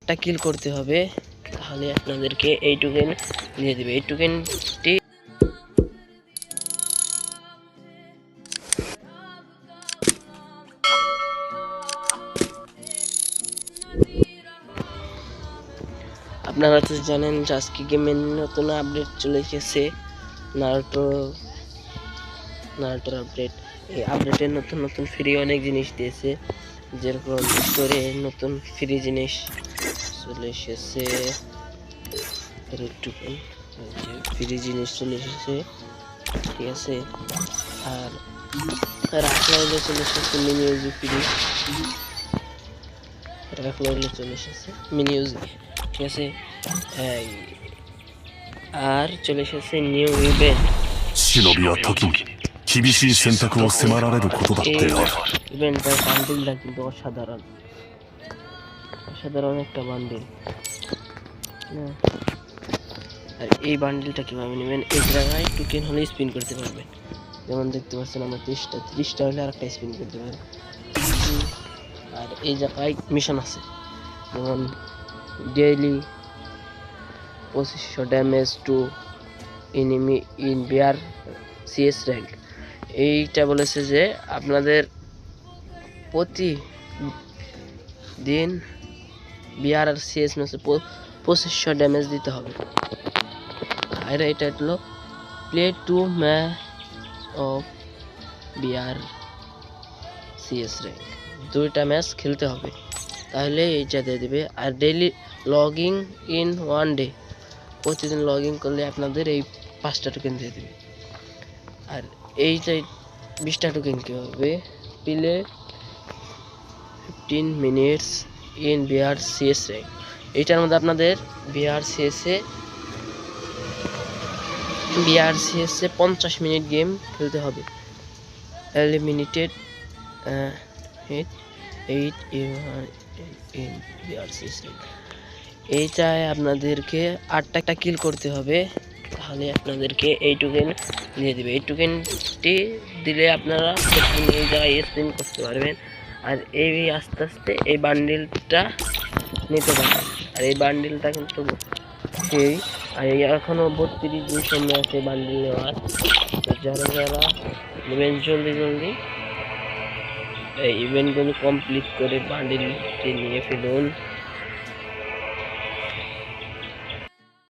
একটা কিল করতে হবে, তাহলে আপনাদেরকে এই টোকেন দিয়ে দিবে। এই টোকেনটি আপনারা তো জানেন যে আজকে গেমের নতুন আপডেট চলে এসেছে, নারুটোর আপডেট। এই আপডেটে নতুন নতুন ফ্রি অনেক জিনিস দিয়েছে, যেরকম স্টোরে নতুন ফ্রি জিনিস চলে এসেছে, ফ্রি জিনিস চলে এসেছে, ঠিক আছে। আর রাখলাইলে চলে এসেছে মিনি ইউজি ফ্রি, রাখলাইলে চলে এসেছে মিনি ইউজি, ঠিক আছে। আর চলে এসেছে নিউ ইভেন্ট। 忍びは時に厳しい選択を迫られることだってある。ইভেন্টের বান্ডিলটা কিন্তু অসাধারণ, অসাধারণ একটা বান্ডিল। আর এই বান্ডিলটা কিভাবে নেবেন, এই জায়গায় টোকেন হলে স্পিন করতে পারবেন। যেমন দেখতে পাচ্ছেন আমরা 30টা হলে আরেকটা স্পিন করতে পারবেন। আর এই জায়গায় মিশন আছে, যেমন daily 2500 damage to enemy in BR CS rank. এইটা বলেছে যে আপনাদের প্রতিদিন বিআর আর সিএস ম্যাচে 2500 ড্যামেজ দিতে হবে। আর এটা হলো play 2 match of BR CS rank, 2টা ম্যাচ খেলতে হবে, তাহলে এইটা দিয়ে দেবে। আর ডেইলি লগিং ইন 1 ডে, প্রতিদিন লগ ইন করলে আপনাদের এই 5টা টোকেন দিয়ে দেবে। আর এইটা 20টা টোকেন কী হবে, play 15 minutes in BR CS rank. এইটার মধ্যে আপনাদের বিআর সিএসে 50 মিনিট গেম খেলতে হবে। Eliminated 8 in BR CS rank. এইটায় আপনাদেরকে 8টা কিল করতে হবে, তাহলে আপনাদেরকে এই টোকেন দিয়ে দিবে। এই টোকেনটি দিলে আপনারা এই জায়গায় স্পিন করতে পারবেন। আর এই আস্তে আস্তে এই বান্ডিলটা নিতে পারবেন। আর এই বান্ডিলটা কিন্তু সেই, আর এখনও 32 দিন সময় আছে বান্ডিল নেওয়ার। যারা যারা নেবেন জলদি এই ইভেন্টগুলো কমপ্লিট করে বান্ডিলটি নিয়ে ফেলুন।